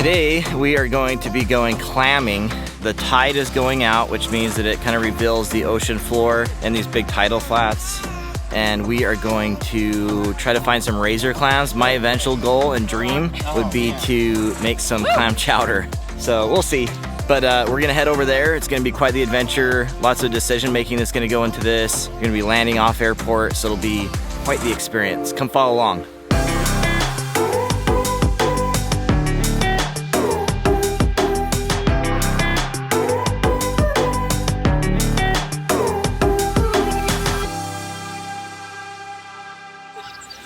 Today we are going to be going clamming. The tide is going out, which means that it kind of reveals the ocean floor and these big tidal flats. And we are going to try to find some razor clams. My eventual goal and dream would be to make some clam chowder. So we'll see. But we're gonna head over there. It's gonna be quite the adventure. Lots of decision making that's gonna go into this. We're gonna be landing off airport, so it'll be quite the experience. Come follow along.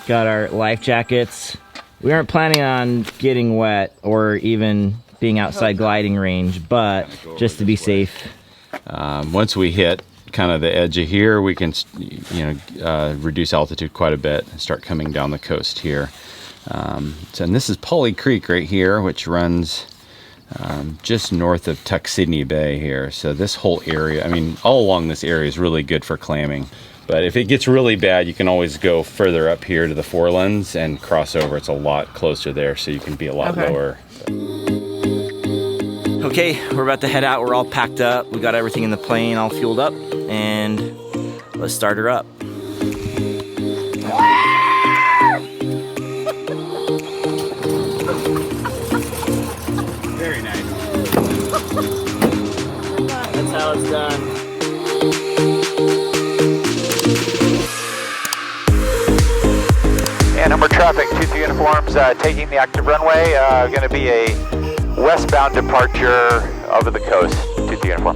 Got our life jackets. We aren't planning on getting wet or even being outside gliding range, but just to be safe. Once we hit kind of the edge of here, we can, reduce altitude quite a bit and start coming down the coast here. And this is Polly Creek right here, which runs just north of Tuxedni Bay here. So this whole area, all along this area is really good for clamming. But if it gets really bad, you can always go further up here to the forelands and cross over. It's a lot closer there, so you can be a lot lower. Okay, we're about to head out. We're all packed up. We got everything in the plane all fueled up, and let's start her up. Very nice. That's how it's done. And number traffic, 2-3 uniforms taking the active runway. Going to be a westbound departure over the coast. 2-3 uniform.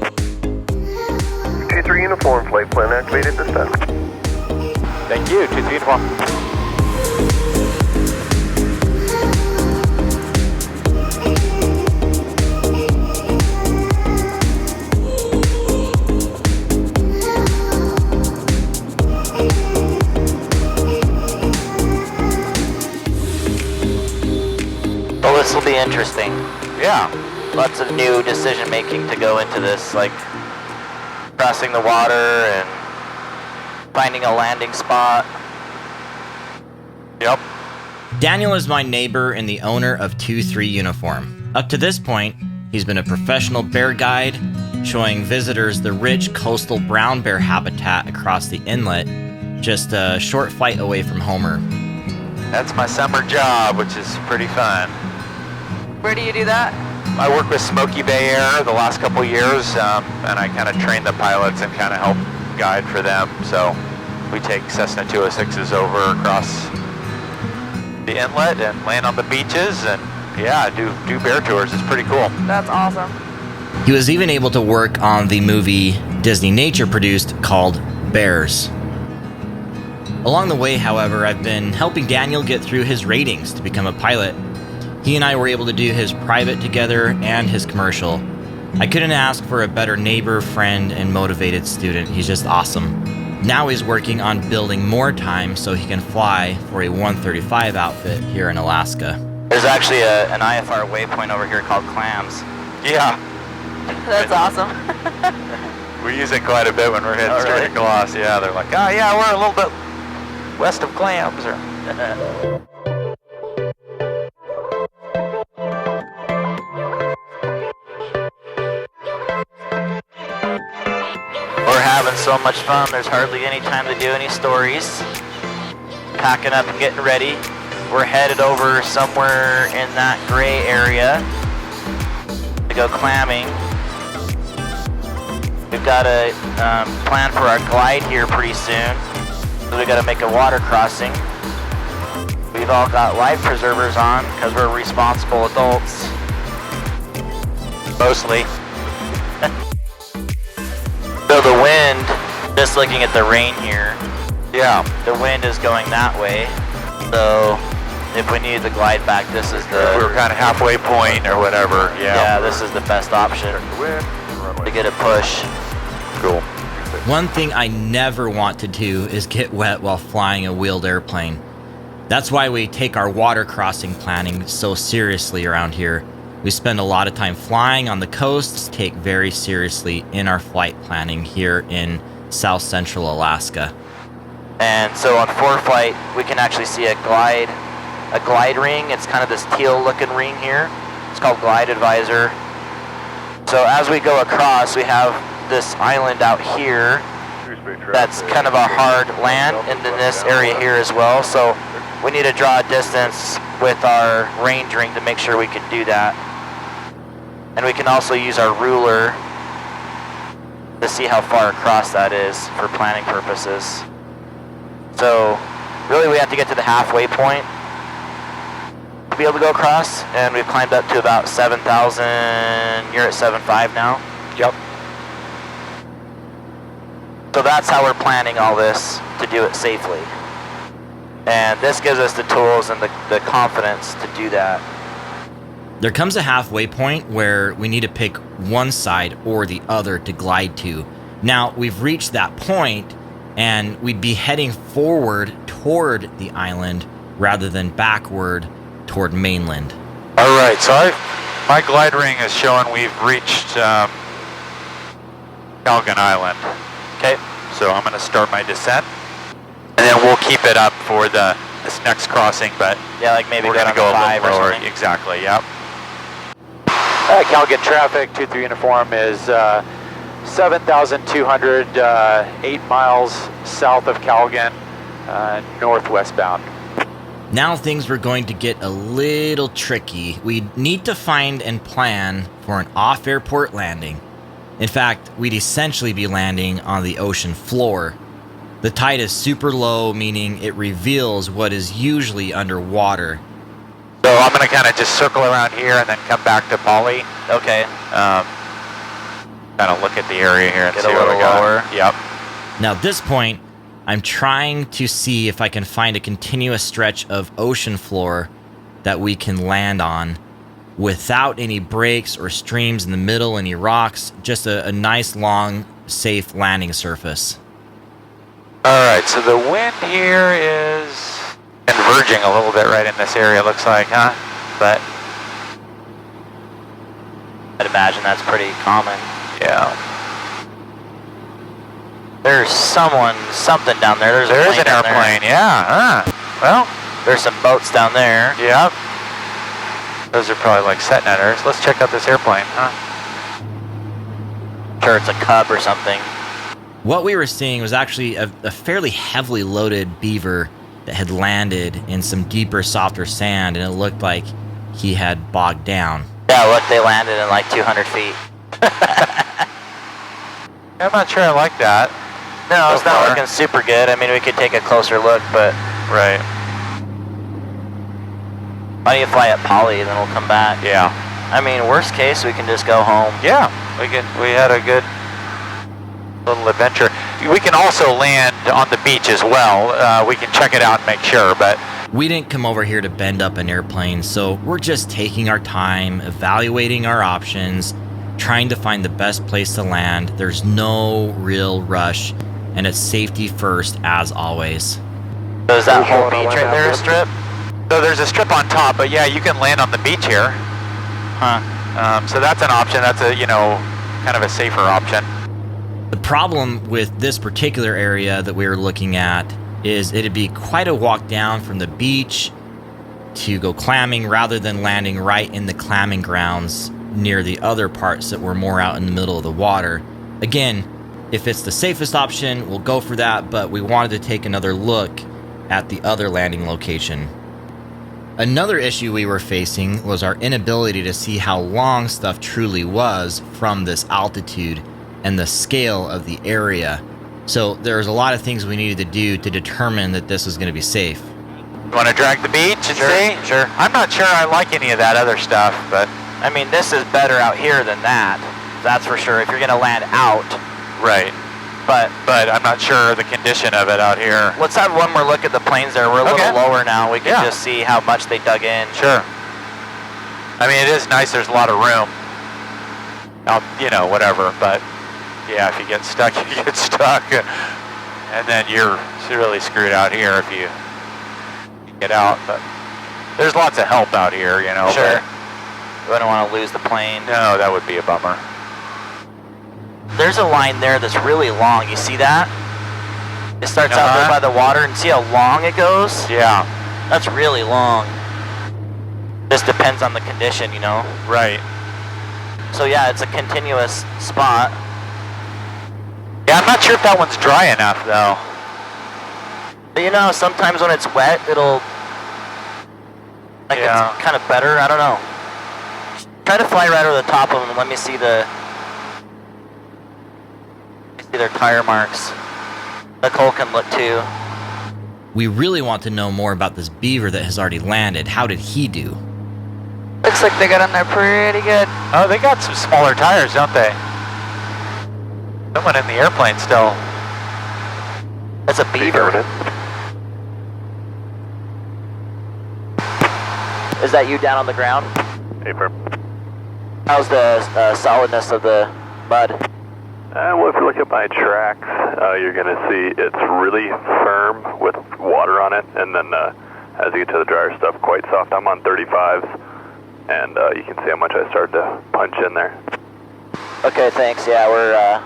2-3 uniform, flight plan activated this time. Thank you, 2-3 uniform. Well, this will be interesting. Yeah. Lots of new decision making to go into this, like crossing the water and finding a landing spot. Yep. Daniel is my neighbor and the owner of 2-3 Uniform. Up to this point, he's been a professional bear guide, showing visitors the rich coastal brown bear habitat across the inlet, just a short flight away from Homer. That's my summer job, which is pretty fun. Where do you do that? I work with Smoky Bay Air the last couple years, and I kind of train the pilots and kind of help guide for them. So we take Cessna 206s over across the inlet and land on the beaches, and yeah, do bear tours. It's pretty cool. That's awesome. He was even able to work on the movie Disney Nature produced called Bears. Along the way, however, I've been helping Daniel get through his ratings to become a pilot. He and I were able to do his private together and his commercial. I couldn't ask for a better neighbor, friend, and motivated student. He's just awesome. Now he's working on building more time so he can fly for a 135 outfit here in Alaska. There's actually an IFR waypoint over here called Clams. Yeah. That's awesome. We use it quite a bit when we're heading straight across. Yeah, they're like, oh yeah, we're a little bit west of Clams. Or We're having so much fun, there's hardly any time to do any stories. Packing up and getting ready. We're headed over somewhere in that gray area to go clamming. We've got a plan for our glide here pretty soon. So we got to make a water crossing. We've all got life preservers on because we're responsible adults. Mostly. So the wind, just looking at the rain here, yeah, the wind is going that way. So if we need to glide back, this is the... we were kind of halfway point or whatever. Yeah, this is the best option to get a push. Cool. One thing I never want to do is get wet while flying a wheeled airplane. That's why we take our water crossing planning so seriously around here. We spend a lot of time flying on the coasts, take very seriously in our flight planning here in South Central Alaska. And so on ForeFlight, we can actually see a glide ring. It's kind of this teal looking ring here. It's called glide advisor. So as we go across, we have this island out here that's kind of a hard land, and in this area here as well. So we need to draw a distance with our range ring to make sure we can do that. And we can also use our ruler to see how far across that is for planning purposes. So really we have to get to the halfway point to be able to go across, and we've climbed up to about 7,000. You're at 7.5 now? Yep. So that's how we're planning all this to do it safely. And this gives us the tools and the confidence to do that. There comes a halfway point where we need to pick one side or the other to glide to. Now, we've reached that point, and we'd be heading forward toward the island rather than backward toward mainland. All right, so my glide ring is showing we've reached Calgon Island. Okay, so I'm going to start my descent, and then we'll keep it up for this next crossing. But yeah, like maybe we're going to go a little lower. something. Exactly. Yep. Calgon traffic 2-3 uniform is 7,200, 8 miles south of Calgon, northwest bound. Now things were going to get a little tricky. We need to find and plan for an off-airport landing. In fact, we'd essentially be landing on the ocean floor. The tide is super low, meaning it reveals what is usually underwater. So I'm going to kind of just circle around here and then come back to Polly. Okay. Kind of look at the area here and Get see a what we little got. lower. Yep. Now at this point, I'm trying to see if I can find a continuous stretch of ocean floor that we can land on without any breaks or streams in the middle, any rocks, just a nice, long, safe landing surface. All right, so the wind here is converging a little bit right in this area, it looks like, huh? But I'd imagine that's pretty common. yeah. There's something down there. There is an airplane, yeah. Well, There's some boats down there. yep. Those are probably like set netters. Let's check out this airplane, huh? Sure, it's a cub or something. What we were seeing was actually a fairly heavily loaded beaver that had landed in some deeper, softer sand, and it looked like he had bogged down. Yeah, look, they landed in like 200 feet. I'm not sure I like that. No, So it's not far. looking super good. I mean, we could take a closer look, but Right. why don't you fly at Polly and then we'll come back? Yeah. I mean, worst case, we can just go home. Yeah, we had a good little adventure. We can also land on the beach as well. We can check it out and make sure, but We didn't come over here to bend up an airplane, so we're just taking our time, evaluating our options, trying to find the best place to land. There's no real rush, and it's safety first as always. So is that whole beach right there a strip? so there's a strip on top, but yeah, you can land on the beach here. Huh. So that's an option. That's a, kind of a safer option. The problem with this particular area that we were looking at is it'd be quite a walk down from the beach to go clamming rather than landing right in the clamming grounds near the other parts that were more out in the middle of the water. Again, if it's the safest option, we'll go for that, but we wanted to take another look at the other landing location. Another issue we were facing was our inability to see how long stuff truly was from this altitude and the scale of the area. So there's a lot of things we needed to do to determine that this was going to be safe. You want to drag the beach and see? Sure. I'm not sure I like any of that other stuff, but I mean, this is better out here than that. That's for sure, if you're going to land out. right. But But I'm not sure the condition of it out here. let's have one more look at the planes there. We're a Okay. little lower now. We can Yeah. just see how much they dug in. Sure. I mean, it is nice. There's a lot of room. Out, whatever. But yeah, if you get stuck, you get stuck, and then you're really screwed out here if you get out. But there's lots of help out here, Sure. We don't want to lose the plane. But no, that would be a bummer. There's a line there that's really long. You see that? It starts out there Uh-huh. by the water, and see how long it goes? Yeah. That's really long. Just depends on the condition, you know. Right. So yeah, it's a continuous spot. Yeah, I'm not sure if that one's dry enough though. But you know, sometimes when it's wet, it'll Yeah. it's kind of better. I don't know. Try to fly right over the top of them and let me see their tire marks. Nicole can look too. We really want to know more about this beaver that has already landed. How did he do? Looks like they got on there pretty good. Oh, they got some smaller tires, don't they? Someone in the airplane still. That's a beaver. Is that you down on the ground? Paper. How's the solidness of the mud? Well, if you look at my tracks, you're going to see it's really firm with water on it, and then as you get to the drier stuff, quite soft. I'm on 35s, and you can see how much I started to punch in there. Okay, thanks. Yeah,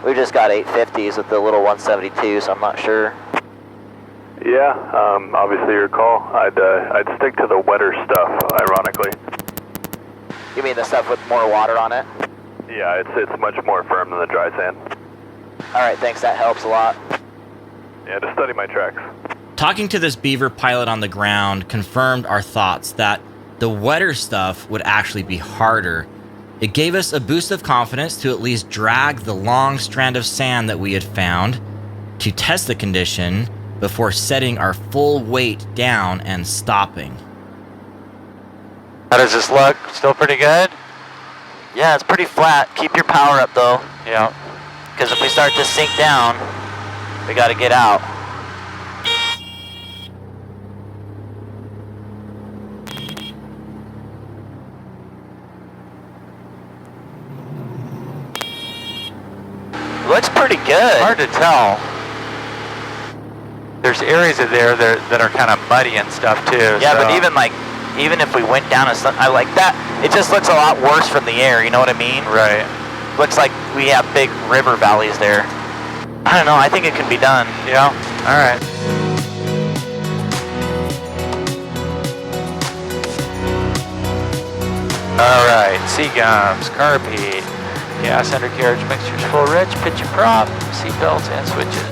we just got 850s with the little 172, so I'm not sure. Yeah, obviously your call. I'd stick to the wetter stuff, ironically. You mean the stuff with more water on it? Yeah, it's much more firm than the dry sand. All right, thanks. That helps a lot. Yeah, just study my tracks. Talking to this Beaver pilot on the ground confirmed our thoughts that the wetter stuff would actually be harder. It gave us a boost of confidence to at least drag the long strand of sand that we had found to test the condition before setting our full weight down and stopping. How does this look? Still pretty good? Yeah, it's pretty flat. Keep your power up though, Yeah. because if we start to sink down, we got to get out. Looks pretty good. Hard to tell. There's areas of there that are kind of muddy and stuff too. Yeah, so. but even if we went down, I like that. It just looks a lot worse from the air. You know what I mean? Right. Looks like we have big river valleys there. I don't know. I think it can be done. Yeah. All right. All right. Sea gums, carpet, gas undercarriage mixtures full rich, pitch and prop, seat belts and switches.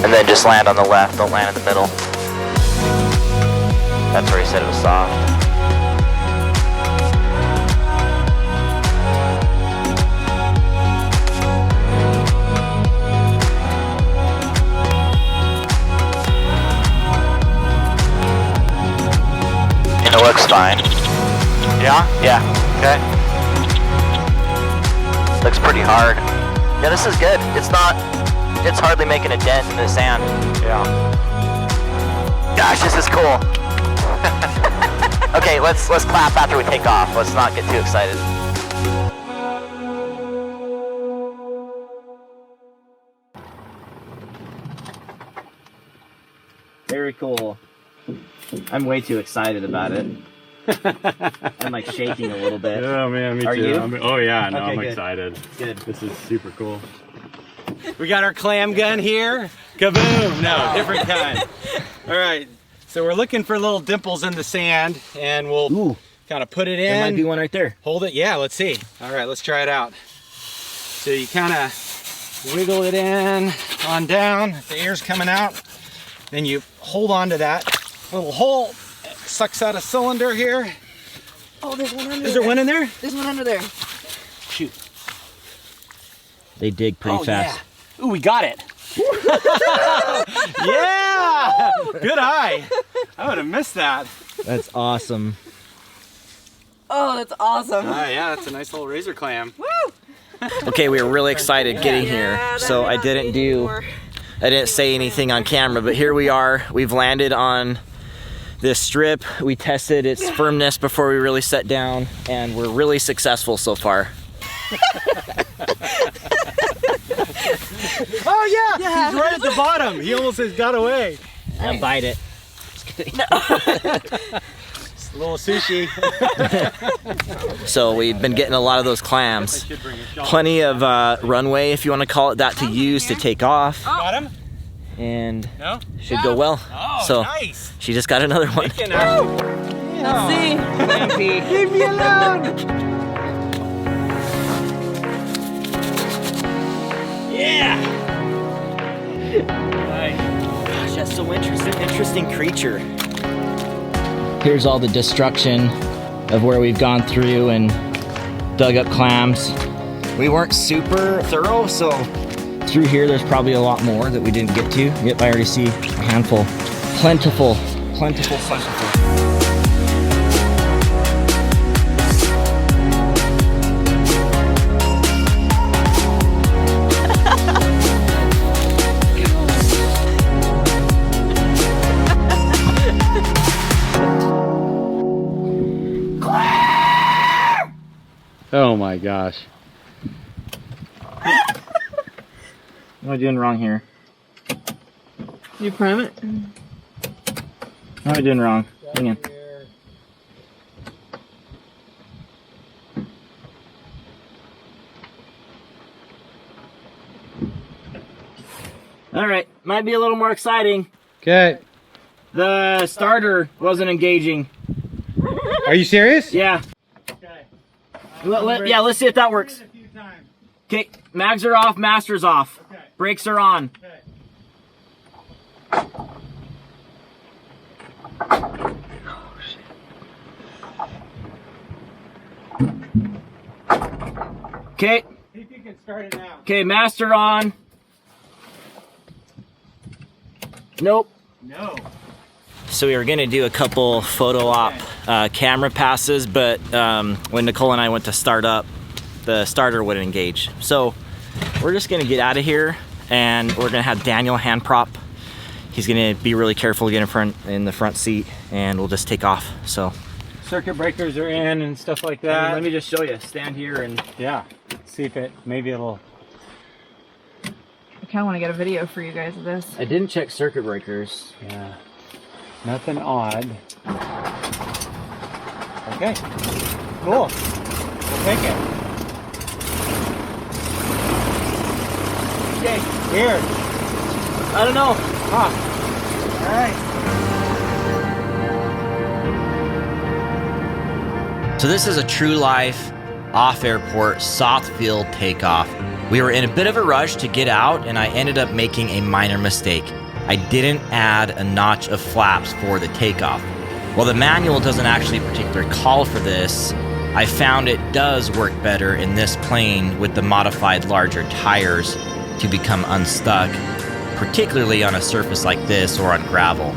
And then just land on the left. Don't land in the middle. That's where he said it was soft. And it looks fine. Yeah? Yeah, Okay. looks pretty hard. Yeah, this is good. It's hardly making a dent in the sand. Yeah. Gosh, this is cool. Okay, let's clap after we take off. Let's not get too excited. Very cool. I'm way too excited about it. I'm like shaking a little bit. Oh man, me too. Are you? Oh yeah, no, Okay, I'm good. excited. Good. This is super cool. We got our clam gun here. Kaboom! No, different kind. All right, so we're looking for little dimples in the sand, and we'll kind of put it in. There might be one right there. Hold it. Yeah, let's see. All right, let's try it out. So you kind of wiggle it in on down. If the air's coming out, then you hold on to that little hole. It sucks out a cylinder here. Oh, there's one under there. Is there one in there? There's one under there. Shoot. They dig pretty fast. Yeah. Ooh, we got it. Yeah! Good eye. I would have missed that. That's awesome. Oh, that's awesome. Yeah, that's a nice little razor clam. Woo! Okay, we were really excited getting Yeah, here, that so may I not be didn't anymore. say anything on camera, but here we are. We've landed on this strip. We tested its firmness before we really set down, and we're really successful so far. Oh yeah, he's right at the bottom. He almost has got away. Now bite it. Just a little sushi. So we've been getting a lot of those clams. Plenty of runway, if you want to call it that, to use to take off. Got him? and No? should go well. Oh, so nice. she just got another one. Can Ashley. Let's see. Leave me alone. Yeah. Nice. Gosh, that's so interesting creature. Here's all the destruction of where we've gone through and dug up clams. We weren't super thorough, so through here there's probably a lot more that we didn't get to. Yep, I already see a handful. Plentiful. Oh my gosh. What am I doing wrong here? You prime it? What am I doing wrong? Hang on. Alright, might be a little more exciting. Okay. The starter wasn't engaging. Are you serious? Yeah. Okay. Yeah, let's see if that works. Okay, mags are off, master's off. Okay. Brakes are on. Okay. See if you can start it now. Okay, master on. Nope. No. So we were gonna do a couple photo op camera passes, but when Nicole and I went to start up, the starter wouldn't engage. So we're just gonna get out of here, and we're gonna have Daniel hand prop. He's gonna be really careful to get in the front seat, and we'll just take off. So Circuit breakers are in and stuff like that. let me just show you. Stand here and Yeah. See if maybe it'll. I kind of want to get a video for you guys of this. I didn't check circuit breakers. Yeah. Nothing odd. Okay. Cool. We'll take it. Okay. Here. I don't know. Huh. All right. So this is a true life, off-airport, soft field takeoff. We were in a bit of a rush to get out, and I ended up making a minor mistake. I didn't add a notch of flaps for the takeoff. While the manual doesn't actually particularly call for this, I found it does work better in this plane with the modified larger tires to become unstuck, particularly on a surface like this or on gravel.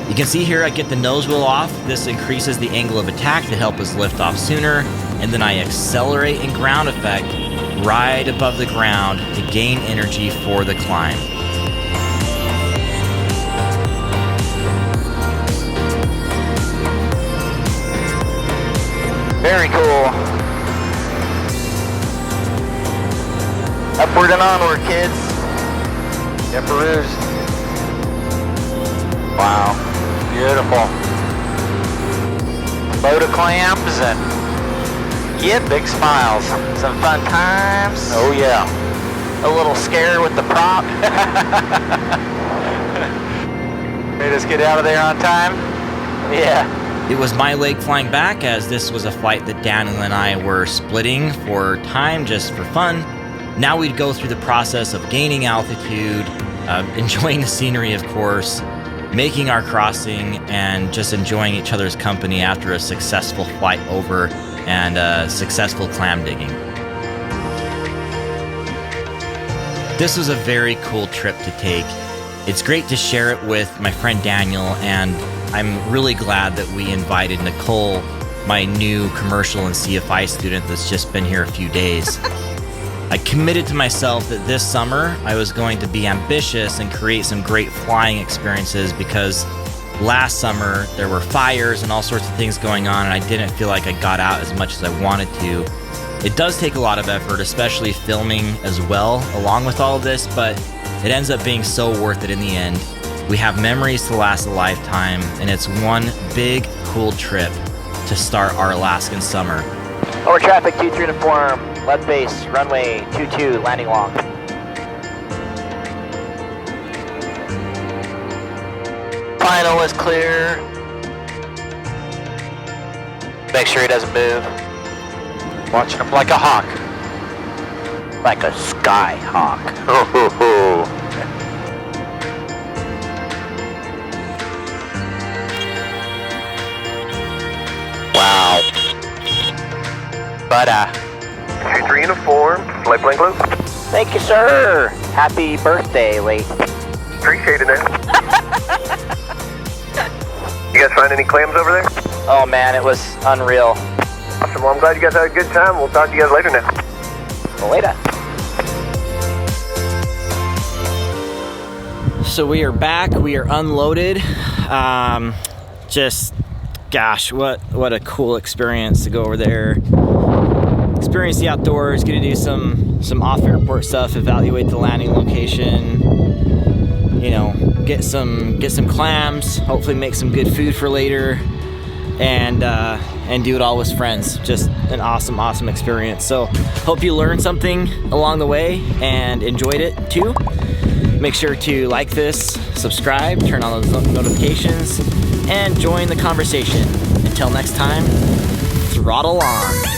You can see here I get the nose wheel off. This increases the angle of attack to help us lift off sooner, and then I accelerate in ground effect right above the ground to gain energy for the climb. Very cool. Upward and onward, kids. Yepperoos. Wow, beautiful. Load of clams and big smiles. Some fun times. Oh yeah. A little scared with the prop. Made us get out of there on time. Yeah. It was my leg flying back, as this was a flight that Daniel and I were splitting for time just for fun. Now we'd go through the process of gaining altitude, enjoying the scenery, of course, making our crossing, and just enjoying each other's company after a successful flight over and successful clam digging. This was a very cool trip to take. It's great to share it with my friend Daniel, and I'm really glad that we invited Nicole, my new commercial and CFI student that's just been here a few days. I committed to myself that this summer I was going to be ambitious and create some great flying experiences, because last summer there were fires and all sorts of things going on, and I didn't feel like I got out as much as I wanted to. It does take a lot of effort, especially filming as well along with all of this, but it ends up being so worth it in the end. We have memories to last a lifetime, and it's one big cool trip to start our Alaskan summer. Over traffic 23 to form. Left base, runway 22, landing long. Final is clear. Make sure he doesn't move. Watching him like a hawk. Like a sky hawk. Wow. But 2-3 uniform, flight plan close. thank you, sir. Happy birthday, Lee. Appreciate it, man. You guys find any clams over there? Oh man, it was unreal. Awesome, well I'm glad you guys had a good time. We'll talk to you guys later now. Well, later. So we are back. We are unloaded. Just, gosh, what a cool experience to go over there, experience the outdoors, get to do some off-airport stuff, evaluate the landing location. You know, get some clams. Hopefully, make some good food for later, and do it all with friends. Just an awesome experience. So, hope you learned something along the way and enjoyed it too. Make sure to like this, subscribe, turn on those notifications, and join the conversation. Until next time, throttle on.